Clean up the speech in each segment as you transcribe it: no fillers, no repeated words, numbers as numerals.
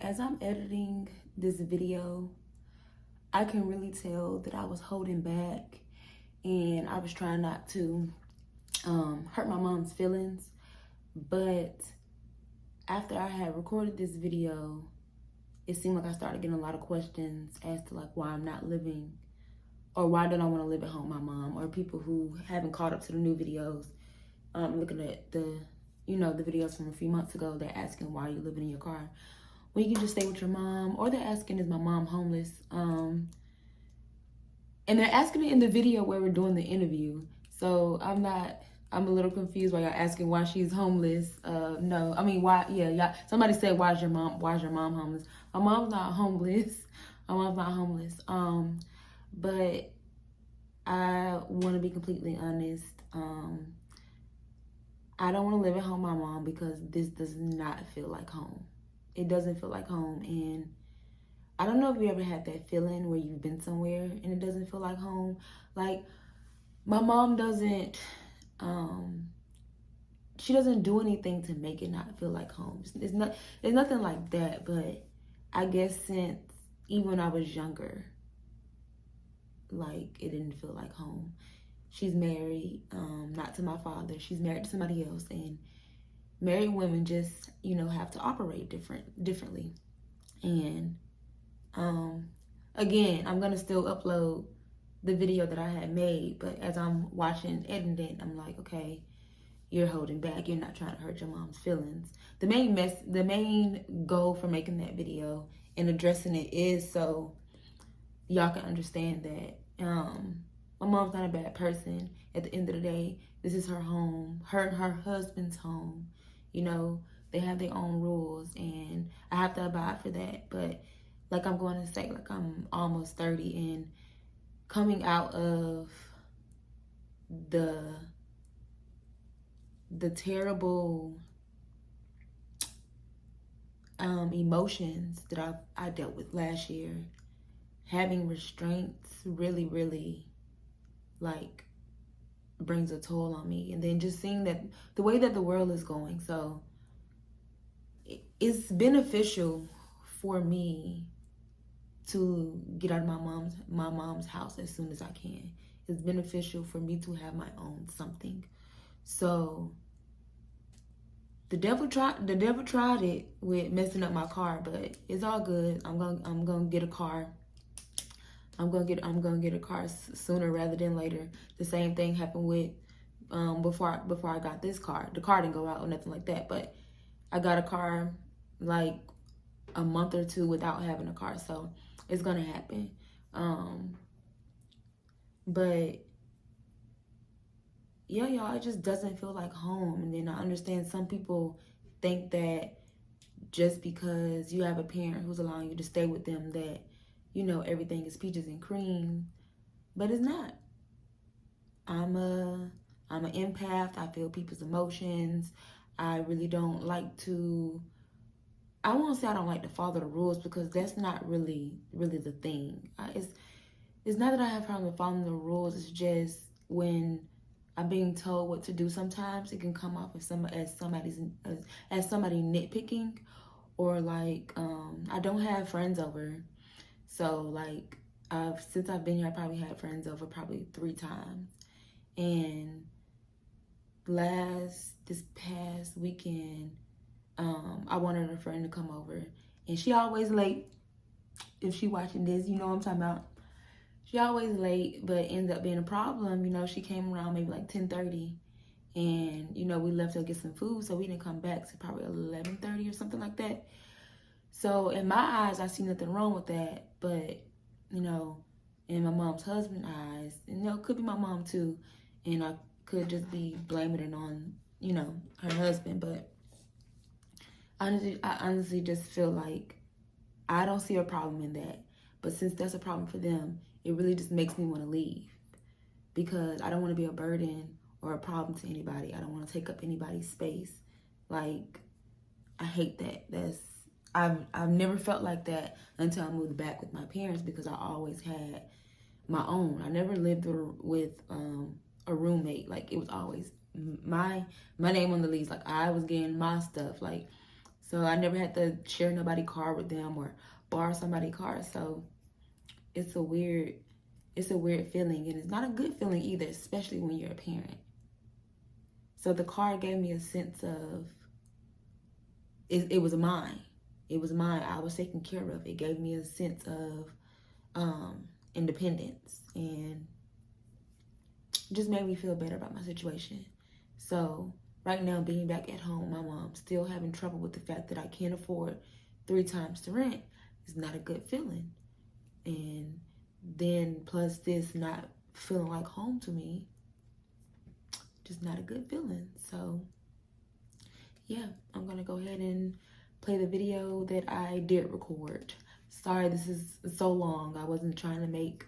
As I'm editing this video, I can really tell that I was holding back and I was trying not to hurt my mom's feelings. But after I had recorded this video, it seemed like I started getting a lot of questions as to like why I'm not living or why don't I want to live at home with my mom, or people who haven't caught up to the new videos, looking at the videos from a few months ago. They're asking why you're living in your car when you can just stay with your mom, or they're asking, is my mom homeless? And they're asking it in the video where we're doing the interview. So I'm a little confused why y'all asking why she's homeless. No, I mean, why, yeah, y'all, somebody said, why is your mom homeless? My mom's not homeless. My mom's not homeless. But I want to be completely honest. I don't want to live at home with my mom because this does not feel like home. It doesn't feel like home. And I don't know if you ever had that feeling where you've been somewhere and it doesn't feel like home. Like, my mom doesn't, she doesn't do anything to make it not feel like home. It's nothing like that. But I guess since even when I was younger, like, it didn't feel like home. She's married, not to my father. She's married to somebody else, and married women just, have to operate differently. And again, I'm gonna still upload the video that I had made, but as I'm watching, editing, I'm like, okay, you're holding back. You're not trying to hurt your mom's feelings. The main goal for making that video and addressing it is so y'all can understand that my mom's not a bad person. At the end of the day, this is her home, her and her husband's home. They have their own rules, and I have to abide for that. But like I'm going to say, like, I'm almost 30, and coming out of the terrible emotions that I dealt with last year, having restraints really, really, like, brings a toll on me. And then just seeing that the way that the world is going, so it's beneficial for me to get out of my mom's house as soon as I can. It's beneficial for me to have my own something. So the devil tried it with messing up my car, but it's all good. I'm gonna get a car. I'm gonna get a car sooner rather than later. The same thing happened with before I got this car. The car didn't go out or nothing like that, but I got a car like a month or two without having a car, so it's gonna happen. But yeah, y'all, it just doesn't feel like home. And then I understand some people think that just because you have a parent who's allowing you to stay with them, that everything is peaches and cream, but it's not. I'm an empath. I feel people's emotions. I really don't like to. I won't say I don't like to follow the rules, because that's not really the thing. It's not that I have problem with following the rules. It's just when I'm being told what to do, sometimes it can come off as somebody nitpicking, or like I don't have friends over. So like since I've been here, I probably had friends over probably 3 times. And this past weekend, I wanted a friend to come over, and she always late. If she watching this, you know what I'm talking about. She always late, but ends up being a problem. She came around maybe like 10:30, and we left to get some food, so we didn't come back to probably 11:30 or something like that. So in my eyes, I see nothing wrong with that, but in my mom's husband's eyes, and it could be my mom too, and I could just be blaming it on her husband. But I honestly just feel like I don't see a problem in that. But since that's a problem for them, it really just makes me want to leave, because I don't want to be a burden or a problem to anybody. I don't want to take up anybody's space. Like, I hate that. I've never felt like that until I moved back with my parents, because I always had my own. I never lived with a roommate. Like, it was always my name on the lease. Like, I was getting my stuff. Like, So I never had to share nobody's car with them or borrow somebody's car. So it's a weird feeling, and it's not a good feeling either, especially when you're a parent. So the car gave me a sense of it was mine. It was mine. I was taken care of. It gave me a sense of independence, and just made me feel better about my situation. So right now, being back at home, my mom's still having trouble with the fact that I can't afford 3 times the rent. It's not a good feeling. And then plus this not feeling like home to me, just not a good feeling. So yeah, I'm gonna go ahead and play the video that I did record. Sorry this is so long. I wasn't trying to make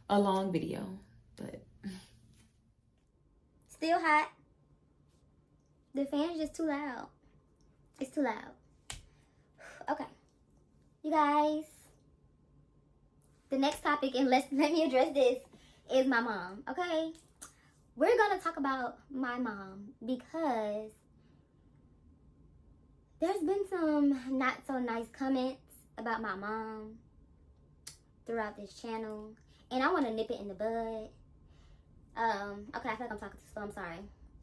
a long video, but still hot. The fan is just too loud. It's too loud. Okay, you guys, the next topic, and let me address this, is my mom. Okay, we're gonna talk about my mom because there's been some not so nice comments about my mom throughout this channel, and I want to nip it in the bud. Okay, I feel like I'm talking too slow. I'm sorry.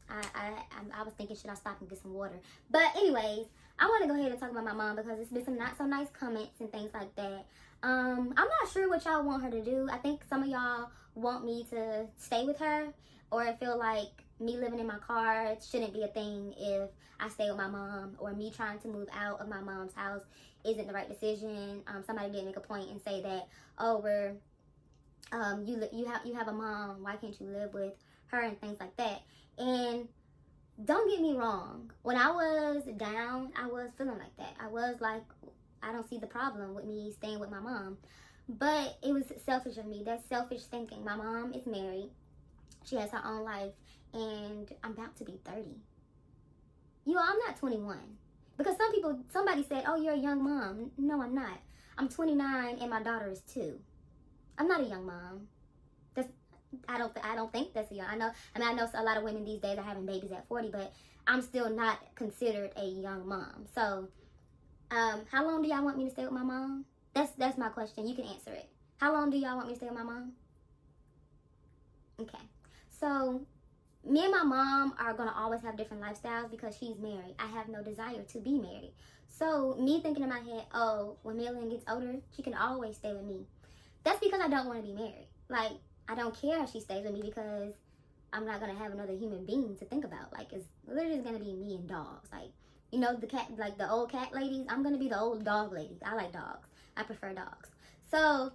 I was thinking, should I stop and get some water? But anyways, I want to go ahead and talk about my mom because there's been some not so nice comments and things like that. I'm not sure what y'all want her to do. I think some of y'all want me to stay with her, or feel like me living in my car shouldn't be a thing if I stay with my mom, or me trying to move out of my mom's house isn't the right decision. Somebody did make a point and say that, oh, we're you have a mom, why can't you live with her, and things like that. And don't get me wrong, when I was down, I was feeling like that. I was like, I don't see the problem with me staying with my mom. But it was selfish of me. That's selfish thinking. My mom is married. She has her own life. And I'm about to be 30. You know, I'm not 21. Because somebody said, oh, you're a young mom. No, I'm not. I'm 29 and my daughter is 2. I'm not a young mom. I don't think that's a young. I know a lot of women these days are having babies at 40, but I'm still not considered a young mom. So, how long do y'all want me to stay with my mom? That's my question. You can answer it. How long do y'all want me to stay with my mom? Okay. So, me and my mom are gonna always have different lifestyles because she's married. I have no desire to be married. So, me thinking in my head, oh, when Maylin gets older, she can always stay with me. That's because I don't want to be married. Like, I don't care if she stays with me because I'm not going to have another human being to think about. Like, it's literally going to be me and dogs. Like, you know, the cat, like the old cat ladies, I'm going to be the old dog lady. I like dogs. I prefer dogs. So,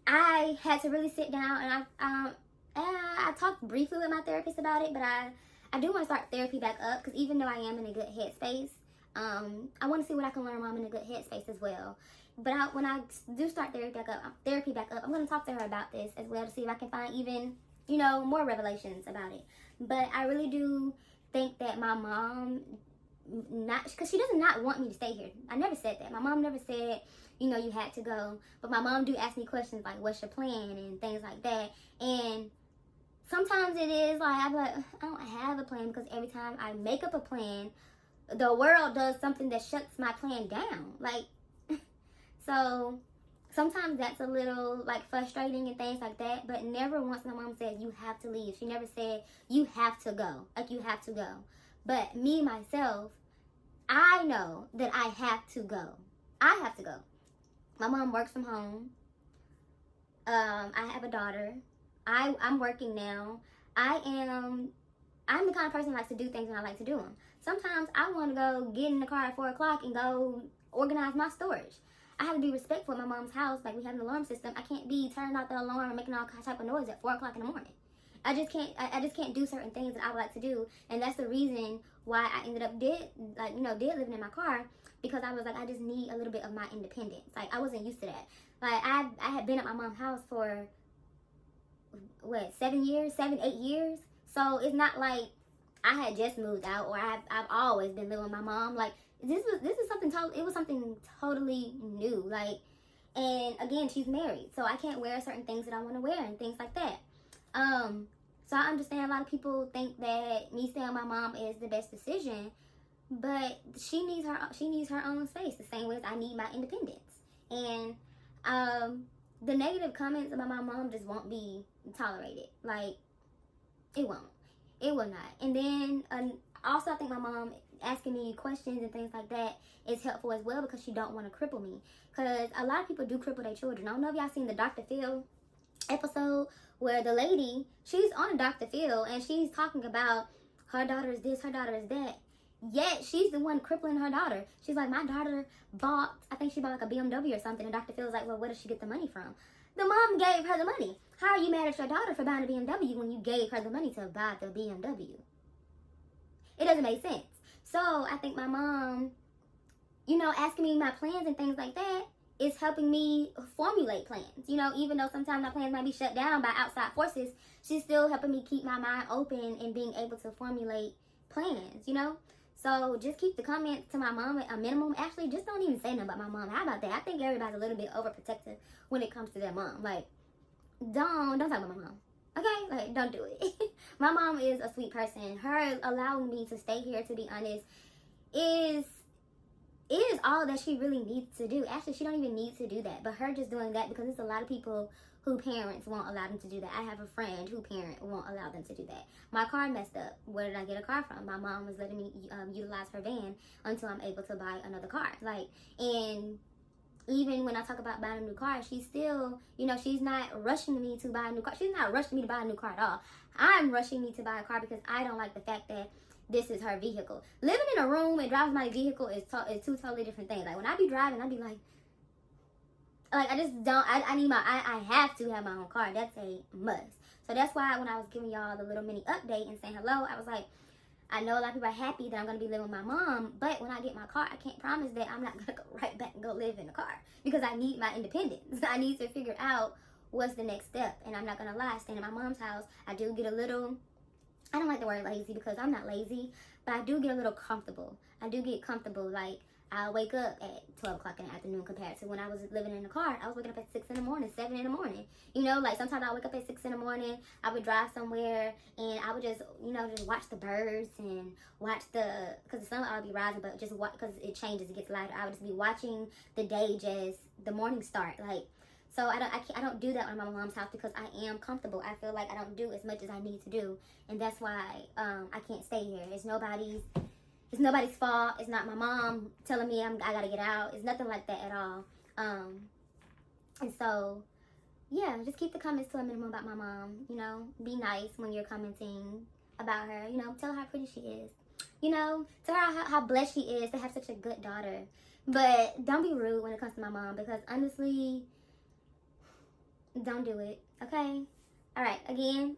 I had to really sit down, and I talked briefly with my therapist about it, but I do want to start therapy back up because even though I am in a good headspace, I want to see what I can learn while I'm in a good headspace as well. But when I do start therapy back up, I'm going to talk to her about this as well to see if I can find even, you know, more revelations about it. But I really do think that my mom, because she does not want me to stay here. I never said that. My mom never said, you know, you had to go. But my mom do ask me questions like, what's your plan and things like that. And sometimes it is like, I'm like, I don't have a plan, because every time I make up a plan, the world does something that shuts my plan down. Like, so sometimes that's a little like frustrating and things like that, but never once my mom said you have to leave. She never said you have to go, like you have to go. But me, myself, I know that I have to go. I have to go. My mom works from home. I have a daughter. I'm working now. I'm the kind of person who likes to do things when I like to do them. Sometimes I want to go get in the car at 4 o'clock and go organize my storage. I have to be respectful at my mom's house. Like, we have an alarm system. I can't be turning out the alarm and making all type of noise at 4 o'clock in the morning. I just can't do certain things that I would like to do, and that's the reason why I ended up did living in my car, because I was like, I just need a little bit of my independence. Like, I wasn't used to that. Like, I had been at my mom's house for 7, 8 years. So it's not like I had just moved out, or I've always been living with my mom. Like, this is something something totally new. Like, and again, she's married, so I can't wear certain things that I want to wear and things like that. So I understand a lot of people think that me staying with my mom is the best decision, but she needs her own space the same way as I need my independence. And the negative comments about my mom just won't be tolerated. Like, it won't. It will not. And then also, I think my mom asking me questions and things like that is helpful as well, because she don't want to cripple me. Because a lot of people do cripple their children. I don't know if y'all seen the Dr. Phil episode where the lady, she's on Dr. Phil and she's talking about her daughter is this, her daughter is that. Yet she's the one crippling her daughter. She's like, my daughter bought, I think she bought like a BMW or something. And Dr. Phil's like, well, where does she get the money from? The mom gave her the money. How are you mad at your daughter for buying a BMW when you gave her the money to buy the BMW? It doesn't make sense. So I think my mom, you know, asking me my plans and things like that is helping me formulate plans. You know, even though sometimes my plans might be shut down by outside forces, she's still helping me keep my mind open and being able to formulate plans, you know? So just keep the comments to my mom at a minimum. Actually, just don't even say nothing about my mom. How about that? I think everybody's a little bit overprotective when it comes to their mom. Like, don't talk about my mom. Okay? Like, don't do it. My mom is a sweet person. Her allowing me to stay here, to be honest, is all that she really needs to do. Actually, she don't even need to do that. But her just doing that, because there's a lot of people who parents won't allow them to do that. I have a friend who parent won't allow them to do that. My car messed up. Where did I get a car from? My mom was letting me utilize her van until I'm able to buy another car. Like, and even when I talk about buying a new car, she's still, you know, she's not rushing me to buy a new car. She's not rushing me to buy a new car at all. I'm rushing me to buy a car because I don't like the fact that this is her vehicle. Living in a room and driving my vehicle is two totally different things. Like, when I be driving, I be like I just don't, I have to have my own car. That's a must. So that's why when I was giving y'all the little mini update and saying hello, I was like, I know a lot of people are happy that I'm going to be living with my mom, but when I get my car, I can't promise that I'm not going to go right back and go live in the car, because I need my independence. I need to figure out what's the next step. And I'm not going to lie, staying at my mom's house, I do get a little, I don't like the word lazy because I'm not lazy, but I do get a little comfortable. I do get comfortable. Like, I'll wake up at 12 o'clock in the afternoon compared to when I was living in the car. I was waking up at 6 in the morning, 7 in the morning. You know, like, sometimes I wake up at 6 in the morning, I would drive somewhere, and I would just, you know, just watch the birds and watch because the sun would be rising, but just watch, because it changes, it gets lighter. I would just be watching the day just, the morning start. Like, so I don't do that when I'm at my mom's house, because I am comfortable. I feel like I don't do as much as I need to do, and that's why I can't stay here. It's nobody's fault. It's not my mom telling me I gotta get out. It's nothing like that at all. And so, yeah, just keep the comments to a minimum about my mom. You know, be nice when you're commenting about her. You know, tell her how pretty she is. You know, tell her how blessed she is to have such a good daughter. But don't be rude when it comes to my mom, because honestly, don't do it. Okay? All right. Again,